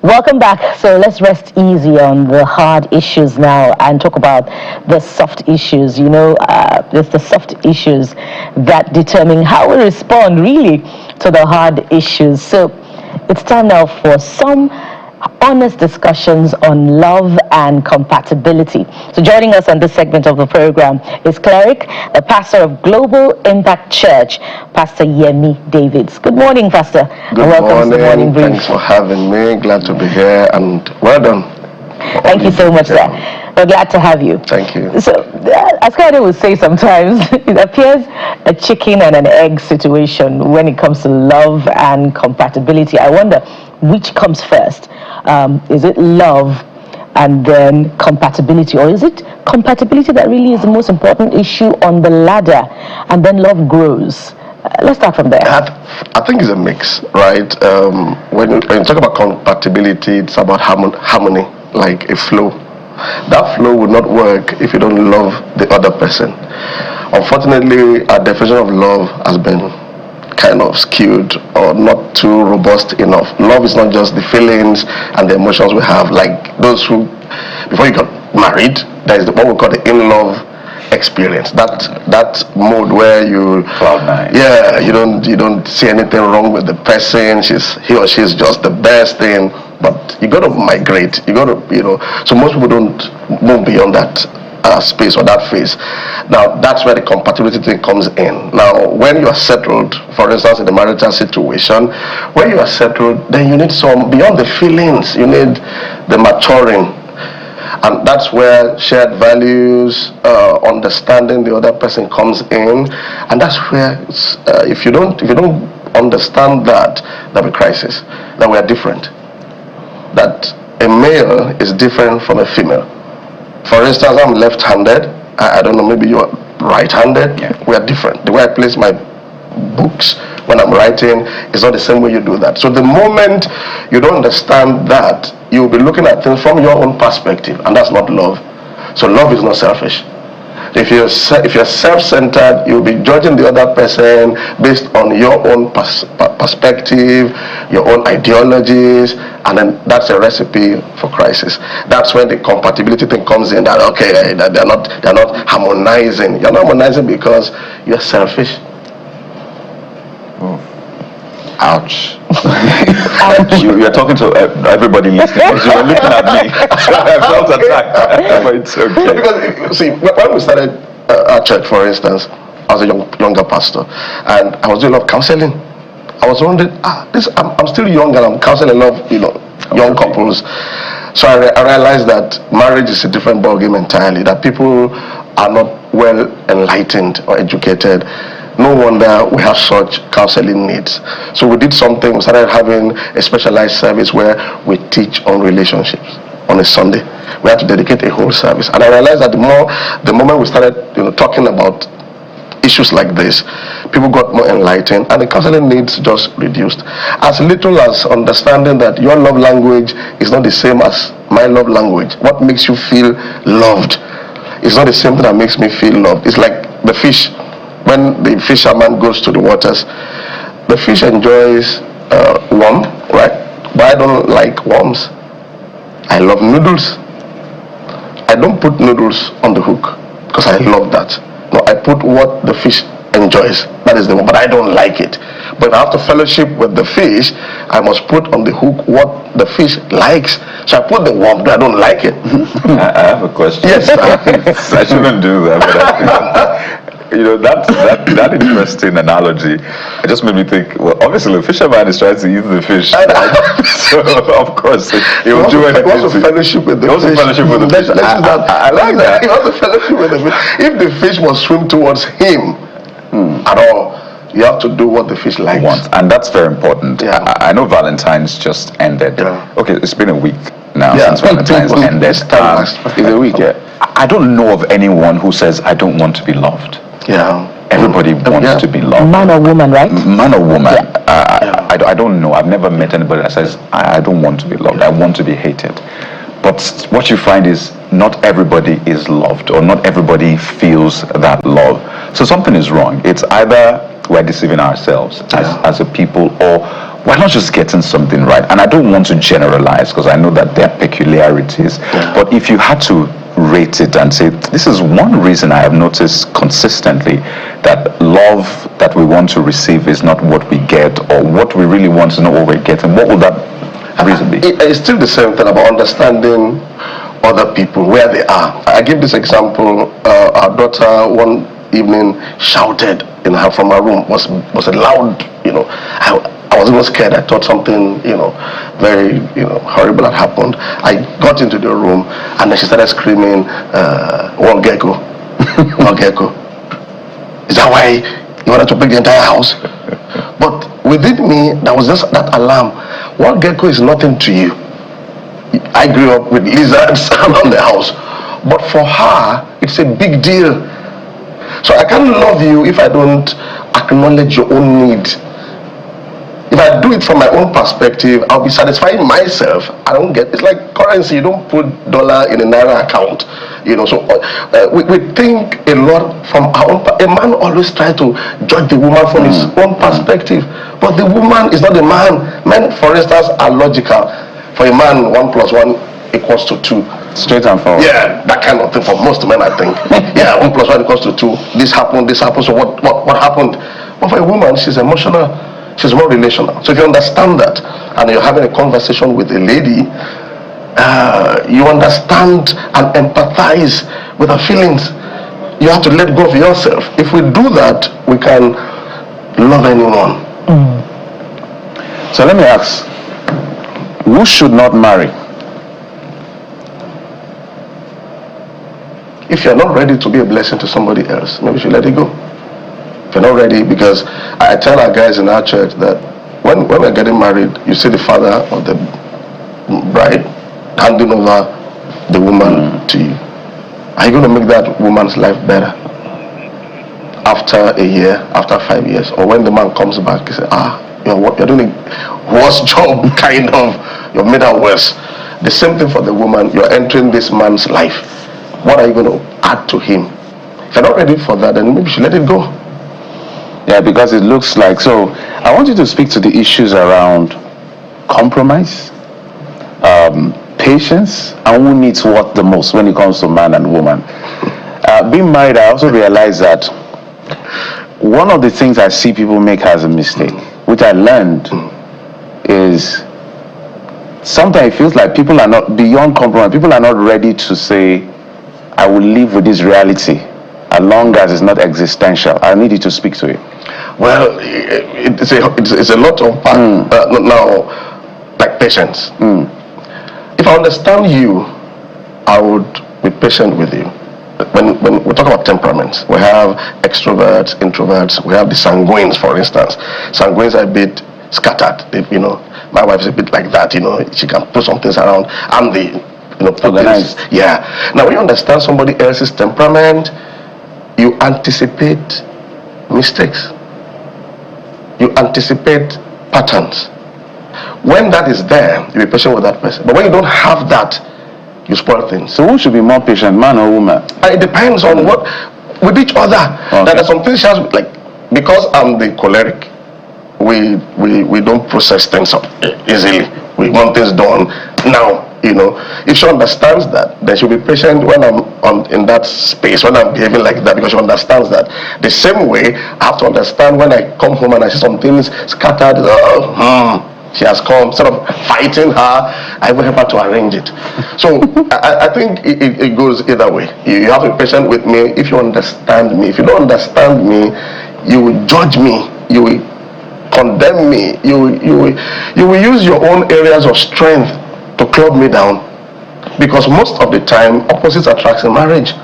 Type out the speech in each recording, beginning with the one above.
Welcome back. So let's rest easy on the hard issues now and talk about the soft issues. It's the soft issues that determine how we respond really to the hard issues. So it's time now for some honest discussions on love and compatibility. So joining us on this segment of the program is cleric, the pastor of Global Impact Church, Pastor Yemi Davids. Good morning, Pastor. Good morning. To the morning brief. Thanks for having me. Glad to be here and well done. Thank you so much, sir. We're glad to have you. Thank you. So, as Kade would say sometimes, it appears a chicken and an egg situation when it comes to love and compatibility. I wonder which comes first. Is it love and then compatibility, or is it compatibility that really is the most important issue on the ladder and then love grows? Let's start from there. I think it's a mix, right? When you talk about compatibility, it's about harmony, like a flow. That flow would not work if you don't love the other person. Unfortunately, our definition of love has been kind of skewed or not too robust enough. Love is not just the feelings and the emotions we have, like those who, before you got married, there is what we call the in-love experience. That mode where you cloud nine. Yeah, you don't see anything wrong with the person. He or she is just the best thing. But you got to migrate. You got to, so most people don't move beyond that space or that phase. Now that's where the compatibility thing comes in. Now when you are settled, for instance in the marital situation, when you are settled, then you need some beyond the feelings. You need the maturing, and that's where shared values, understanding the other person comes in, and that's where if you don't understand that, there'll be crisis. That we are different. That a male is different from a female. For instance, I'm left-handed. I don't know, maybe you're right-handed. Yeah. We are different. The way I place my books when I'm writing is not the same way you do that. So the moment you don't understand that, you'll be looking at things from your own perspective, and that's not love. So love is not selfish. If you're self-centered, you'll be judging the other person based on your own perspective, your own ideologies, and then that's a recipe for crisis. That's when the compatibility thing comes in. That okay, that they're not harmonizing. You're not harmonizing because you're selfish. Ouch. Ouch. You're talking to everybody listening. You were looking at me. I felt attacked. But it's okay. Because, see, when we started our church, for instance, I was a younger pastor, and I was doing a lot of counseling. I was wondering, I'm still young and I'm counseling a lot of, young couples. So I realized that marriage is a different ballgame entirely, that people are not well enlightened or educated. No wonder we have such counseling needs. So we did something. We started having a specialized service where we teach on relationships on a Sunday. We had to dedicate a whole service. And I realized that the moment we started talking about issues like this, people got more enlightened and the counseling needs just reduced. As little as understanding that your love language is not the same as my love language. What makes you feel loved is not the same thing that makes me feel loved. It's like the fish. When the fisherman goes to the waters, the fish enjoys worm, right? But I don't like worms. I love noodles. I don't put noodles on the hook because I love that. No, I put what the fish enjoys. That is the one, but I don't like it. But if I have to fellowship with the fish, I must put on the hook what the fish likes. So I put the worm, but I don't like it. I have a question. Yes. I shouldn't do that, but that interesting analogy, it just made me think, well, obviously the fisherman is trying to eat the fish. So of course he will do anything. He wants to fellowship with the fish. I like that. He wants to fellowship with the fish. If the fish must swim towards him at all, you have to do what the fish likes. And that's very important. Yeah. I know Valentine's just ended. Yeah. Okay, it's been a week now since Valentine's ended. It's a week. Yeah. I don't know of anyone who says, I don't want to be loved. Yeah. Everybody wants to be loved. Man or woman, right? Man or woman. Yeah. I don't know. I've never met anybody that says, I don't want to be loved. I want to be hated. But what you find is not everybody is loved, or not everybody feels that love. So something is wrong. It's either we're deceiving ourselves as a people, or we're not just getting something right. And I don't want to generalize because I know that there are peculiarities. But if you had to rate it and say, this is one reason I have noticed consistently that love that we want to receive is not what we get, or what we really want to know what we're getting, what would that reason be? It's still the same thing about understanding other people, where they are. I give this example. Our daughter one evening shouted from her room, was a loud, I was even scared. I thought something, very, horrible had happened. I got into the room and then she started screaming, one gecko, one gecko. Is that why you wanted to break the entire house? But within me, there was just that alarm. One gecko is nothing to you. I grew up with lizards around the house. But for her, it's a big deal. So I can't love you if I don't acknowledge your own need. If I do it from my own perspective, I'll be satisfying myself. I don't get, it's like currency. You don't put dollar in a naira account. So we think a lot from our own. A man always tries to judge the woman from his own perspective, but the woman is not the man. Men, for instance, are logical. For a man, 1 + 1 equals to 2. Straight and forward. Yeah, that kind of thing for most men, I think. Yeah, 1 + 1 equals to 2. This happened. So what happened? But for a woman, she's emotional. She's more relational. So if you understand that, and you're having a conversation with a lady, you understand and empathize with her feelings. You have to let go of yourself. If we do that, we can love anyone. So let me ask, who should not marry? If you're not ready to be a blessing to somebody else, maybe you should let it go. If you're not ready, because I tell our guys in our church that when we're getting married, you see the father of the bride handing over the woman to you. Are you going to make that woman's life better after a year, after 5 years? Or when the man comes back, you say, you're doing a worse job, kind of. You've made her worse. The same thing for the woman. You're entering this man's life. What are you going to add to him? If you're not ready for that, then maybe you should let it go. Yeah, because it looks like, so I want you to speak to the issues around compromise, patience, and who needs what the most when it comes to man and woman. Being married, I also realize that one of the things I see people make as a mistake, which I learned, is sometimes it feels like people are not beyond compromise. People are not ready to say, I will live with this reality as long as it's not existential. I need you to speak to it. Well, it's a lot of part now, like patience. If I understand you, I would be patient with you. When we talk about temperaments, we have extroverts, introverts, we have the sanguines, for instance. Sanguines are a bit scattered. My wife is a bit like that, she can put some things around. I'm the, organized. Yeah. Now, when you understand somebody else's temperament, you anticipate mistakes. You anticipate patterns. When that is there, you be patient with that person. But when you don't have that, you spoil things. So who should be more patient, man or woman? It depends on what, with each other. Okay. There are some things, like, because I'm the choleric, we don't process things up easily. We want things done now. If she understands that, then she'll be patient when I'm in that space, when I'm behaving like that, because she understands that. The same way, I have to understand when I come home and I see some things scattered. She has come, instead of fighting her, I will help her to arrange it. So I think it goes either way. You have to be patient with me if you understand me. If you don't understand me, you will judge me. You will condemn me. You will use your own areas of strength to club me down, because most of the time opposites attract in marriage.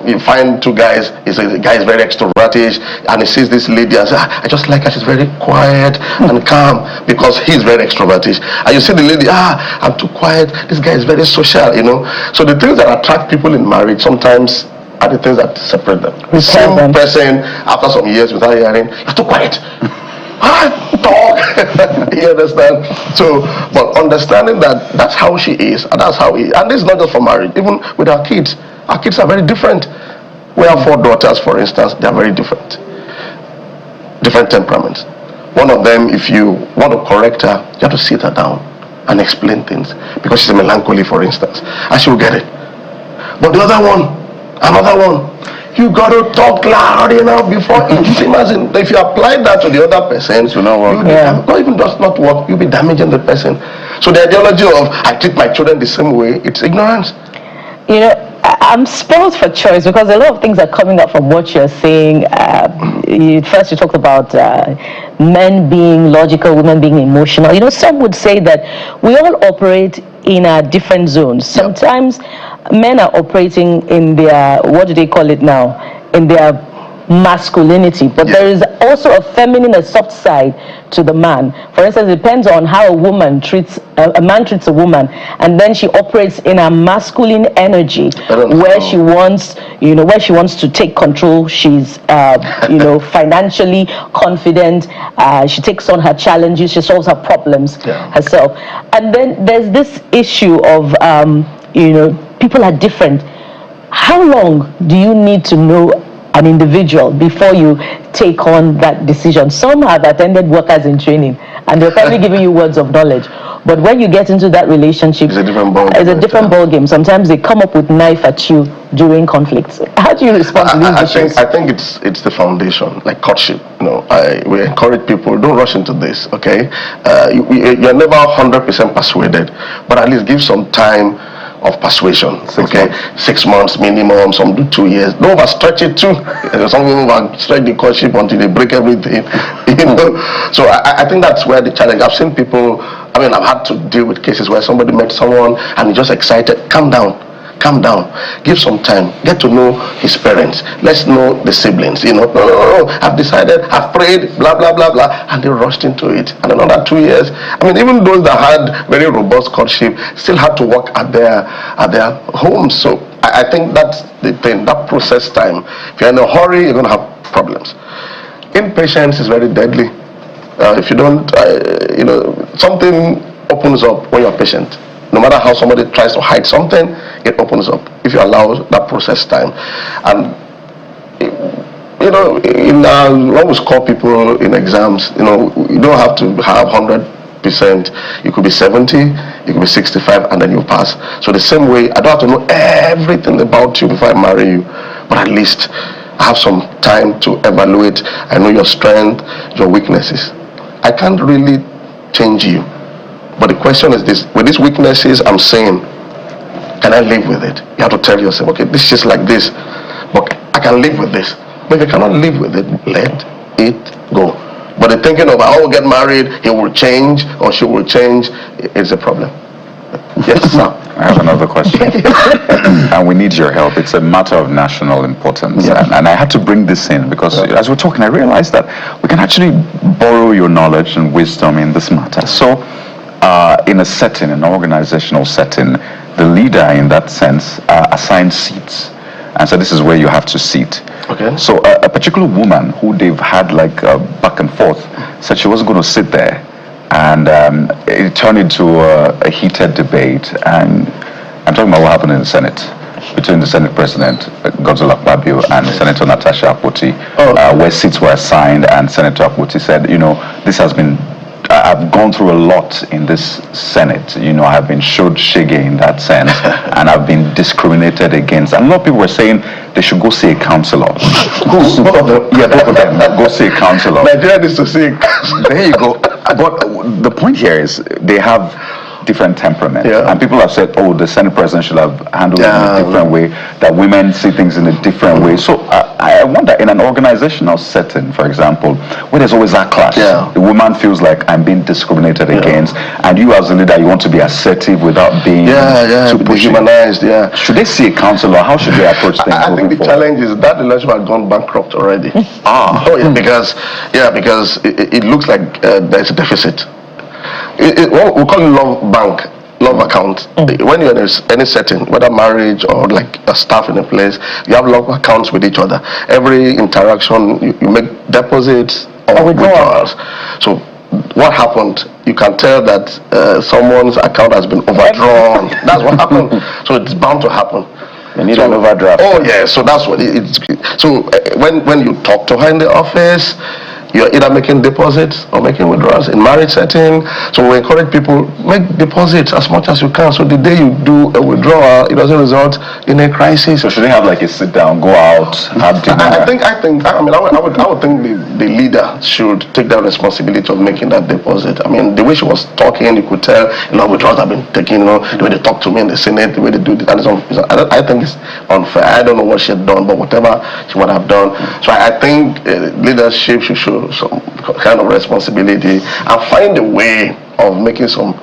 You find two guys, the guy is very extroverted and he sees this lady and says, I just like her, she's very quiet and calm, because he's very extroverted. And you see the lady, I'm too quiet, this guy is very social, So the things that attract people in marriage sometimes are the things that separate them. The same person, after some years without hearing, you're too quiet. Dog. You understand? So, but understanding that that's how she is and that's how he is. And this is not just for marriage, even with our kids. Our kids are very different. We have 4 daughters, for instance. They are very different temperaments. One of them, if you want to correct her, you have to sit her down and explain things. Because she's melancholy, for instance, and she'll get it. But the other one, another one, you got to talk loud enough before it simmers in. If you apply that to the other person, So now what? not even does not work, you'll be damaging the person. So the ideology of I treat my children the same way, it's ignorance. You know, I'm spoiled for choice because a lot of things are coming up from what you're saying. First, you talked about men being logical, women being emotional. You know, some would say that we all operate in our different zones. Sometimes men are operating in their, what do they call it now? In their masculinity, but there is also a feminine, a soft side to the man. For instance, it depends on how a man treats a woman, and then she operates in a masculine energy where she wants, where she wants to take control. She's, financially confident. She takes on her challenges. She solves her problems herself. And then there's this issue of, people are different. How long do you need to know an individual before you take on that decision? Some have attended workers in training and they're probably giving you words of knowledge, but when you get into that relationship, it's a different ball game. It's a different ball game. Sometimes they come up with knife at you during conflicts. How do you respond to these issues? I think it's the foundation, like courtship. We encourage people, don't rush into this, okay? You're never 100% persuaded, but at least give some time of persuasion. 6 months minimum, some do 2 years. Don't overstretch it too. Some people overstretch the courtship until they break everything. So I think that's where the challenge. I've seen people, I've had to deal with cases where somebody met someone and he's just excited. Calm down. Give some time. Get to know his parents. Let's know the siblings. No. I've decided, I've prayed, blah, blah, blah, blah. And they rushed into it. And another 2 years. Even those that had very robust courtship still had to work at their homes. So I think that's the thing, that process time. If you're in a hurry, you're going to have problems. Impatience is very deadly. If you don't, something opens up when you're patient. No matter how somebody tries to hide something, it opens up if you allow that process time. And when we score people in exams, you don't have to have 100%. You could be 70, you could be 65, and then you pass. So the same way, I don't have to know everything about you before I marry you, but at least I have some time to evaluate. I know your strength, your weaknesses. I can't really change you. But the question is this: with these weaknesses I'm saying, can I live with it? You have to tell yourself, okay, this is just like this, but I can live with this. But if you cannot live with it, let it go. But the thinking of, I will get married, he will change or she will change, is a problem. Yes, sir. I have another question. And we need your help. It's a matter of national importance. And I had to bring this in because as we're talking, I realized that we can actually borrow your knowledge and wisdom in this matter. So, in a setting, an organizational setting, the leader in that sense assigns seats. And so this is where you have to sit. Okay. So a particular woman who they've had like back and forth said she wasn't going to sit there. And it turned into a heated debate. And I'm talking about what happened in the Senate between the Senate President, Godswill Akpabio, and Senator Natasha Akpoti, where seats were assigned. And Senator Akpoti said, this has been, I've gone through a lot in this Senate. I have been showed shege in that sense, and I've been discriminated against. And a lot of people were saying they should go see a counselor. Both of them. Go see a counselor. Nigeria needs to see. There you go. But the point here is they have different temperament, and people have said, the Senate President should have handled it in a different way, that women see things in a different way. So I wonder, in an organizational setting, for example, where there's always that clash, the woman feels like I'm being discriminated against, and you as a leader, you want to be assertive without being too dehumanized. Should they see a counselor? How should they approach things? I think the challenge is that the relationship has gone bankrupt already. Because it looks like there's a deficit. What we call it love account. When you're in any setting, whether marriage or like a staff in a place, you have love accounts with each other. Every interaction, you make deposits or withdrawals. So what happened? You can tell that someone's account has been overdrawn. That's what happened. So it's bound to happen. You need an overdraft. So that's what it's. So when you talk to her in the office, you're either making deposits or making withdrawals in marriage setting. So we encourage people, make deposits as much as you can. So the day you do a withdrawal, it doesn't result in a crisis. So should they have like a sit down, go out, have dinner? I would think the leader should take that responsibility of making that deposit. I mean, the way she was talking, you could tell, withdrawals have been taken, the way they talk to me in the Senate, the way they do it, and I think it's unfair. I don't know what she had done, but whatever she would have done. So I think leadership should show some kind of responsibility and find a way of making some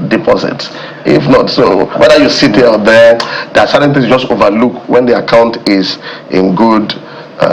deposits. If not, so whether you sit here or there are certain things you just overlook when the account is in good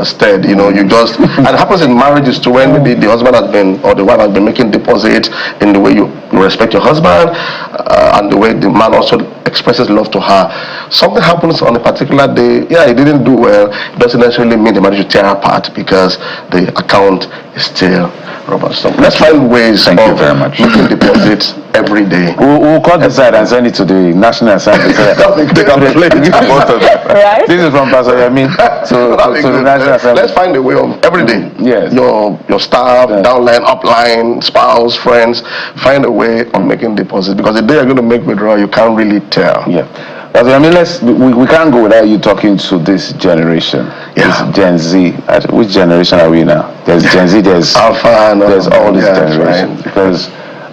stead. You just, and it happens in marriages too, when maybe the husband has been, or the wife has been making deposits in the way you respect your husband, and the way the man also expresses love to her. Something happens on a particular day, he didn't do well, it doesn't necessarily mean the marriage will tear apart because the account is still robust. So let's find ways Thank you of very much. making deposits every day. We'll cut this side and send it to the National Assembly. They can play both of them. Right? This is from Pastor Yemi to the National Assembly. Let's find a way of every day. Yes. Your staff, downline, upline, spouse, friends, find a way of making deposits, because the day you're going to make withdrawal, you can't really tell. Yeah. Pastor Yemi, we can't go without you talking to this generation. Yeah. This Gen Z. Which generation are we now? There's Gen Z, there's Alpha, and there's all these yeah, generations. right. Because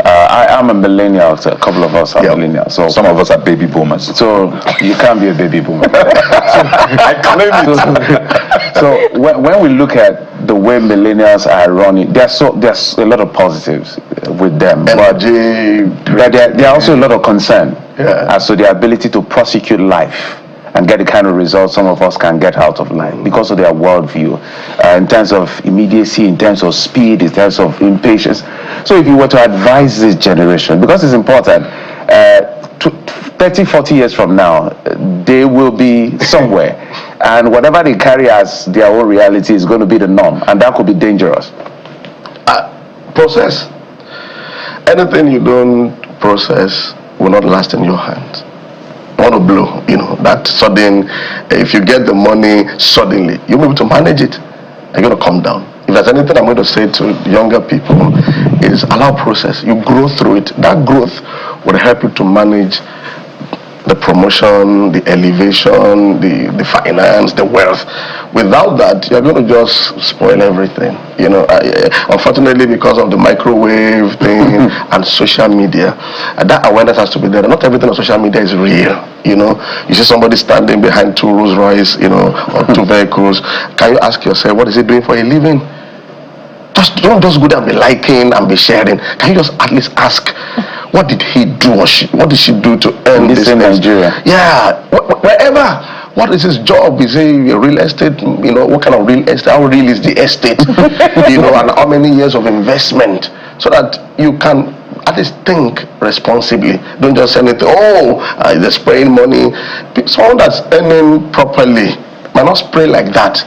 I am a millennial, a couple of us are millennials. So Some of us are baby boomers. So you can't be a baby boomer. I claim it. So when we look at the way millennials are running, there's a lot of positives with them, Energy, but there are also a lot of concern as to their ability to prosecute life and get the kind of results some of us can get out of life because of their worldview, in terms of immediacy, in terms of speed, in terms of impatience. So if you were to advise this generation, because it's important, 30, 40 years from now, they will be somewhere, and whatever they carry as their own reality is going to be the norm, and that could be dangerous. Process. Anything you don't process will not last in your hands. Want to blow, that sudden, if you get the money suddenly, you'll be able to manage it. You're going to come down. If there's anything I'm going to say to younger people, is allow process. You grow through it. That growth will help you to manage the promotion, the elevation, the finance, the wealth. Without that, you're going to just spoil everything. Unfortunately, because of the microwave thing and social media, that awareness has to be there. Not everything on social media is real. You see somebody standing behind 2 Rolls Royce, or 2 vehicles. Can you ask yourself, what is he doing for a living? Don't just go there and be liking and be sharing. Can you just at least ask, what did he do or what did she do to earn this in Nigeria? Yeah, wherever. What is his job? Is he a real estate? What kind of real estate? How real is the estate? And how many years of investment? So that you can at least think responsibly. Don't just say anything. They're spraying money. Someone that's earning properly might not spray like that.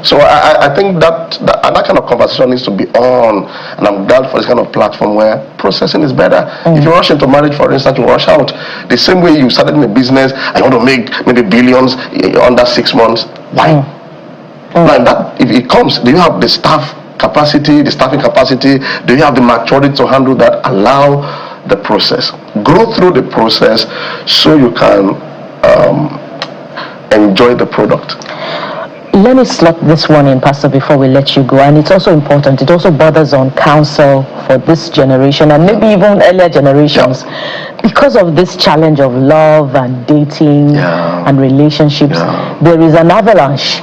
So I think that kind of conversation needs to be on, and I'm glad for this kind of platform where processing is better. If you rush into marriage, for instance, you rush out. The same way you started in a business and you want to make maybe billions under 6 months. Why? Now that if it comes, do you have the staffing capacity? Do you have the maturity to handle that? Allow the process. Grow through the process so you can enjoy the product. Let me slot this one in, Pastor, before we let you go. And it's also important. It also borders on counsel for this generation and maybe even earlier generations. Because of this challenge of love and dating and relationships, there is an avalanche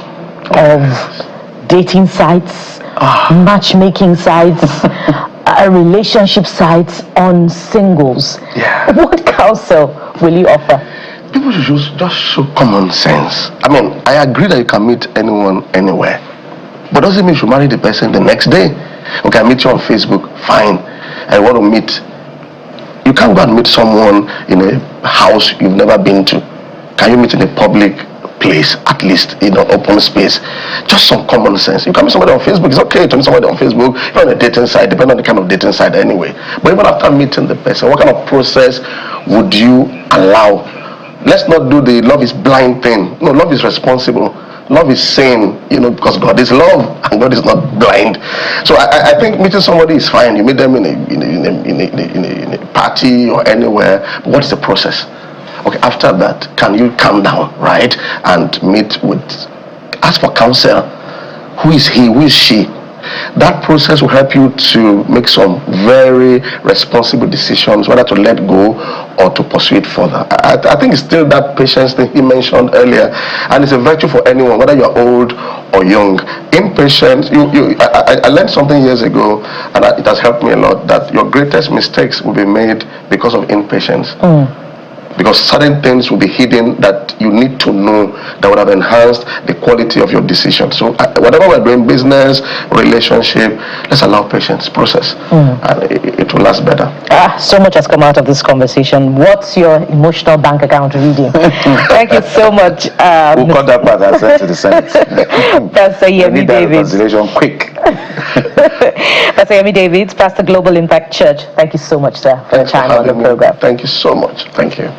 of dating sites, matchmaking sites, relationship sites on singles. What counsel will you offer? People should just show common sense. I mean, I agree that you can meet anyone anywhere, but doesn't mean you should marry the person the next day. Okay, I meet you on Facebook, fine. I want to meet. You can't go and meet someone in a house you've never been to. Can you meet in a public place, at least in an open space? Just some common sense. You can meet somebody on Facebook. It's okay to meet somebody on Facebook. Even on a dating site, depending on the kind of dating site anyway. But even after meeting the person, what kind of process would you allow? Let's not do the love is blind thing. No, love is responsible. Love is sane, because God is love and God is not blind. So I think meeting somebody is fine. You meet them in a party or anywhere. But what is the process? Okay, after that, can you calm down, right? And ask for counsel. Who is he? Who is she? That process will help you to make some very responsible decisions, whether to let go or to pursue it further. I think it's still that patience thing he mentioned earlier, and it's a virtue for anyone, whether you're old or young. Impatience. I learned something years ago, and it has helped me a lot, that your greatest mistakes will be made because of impatience. Because certain things will be hidden that you need to know that would have enhanced the quality of your decision. So whatever we're doing, business, relationship, let's allow patience, process, and it will last better. So much has come out of this conversation. What's your emotional bank account reading? Thank you so much. We'll cut that part and send to the Senate. Pastor Yemi David. Quick. Pastor Yemi David, Pastor Global Impact Church. Thank you so much, sir, for your time on the program. Thank you so much. Thank you.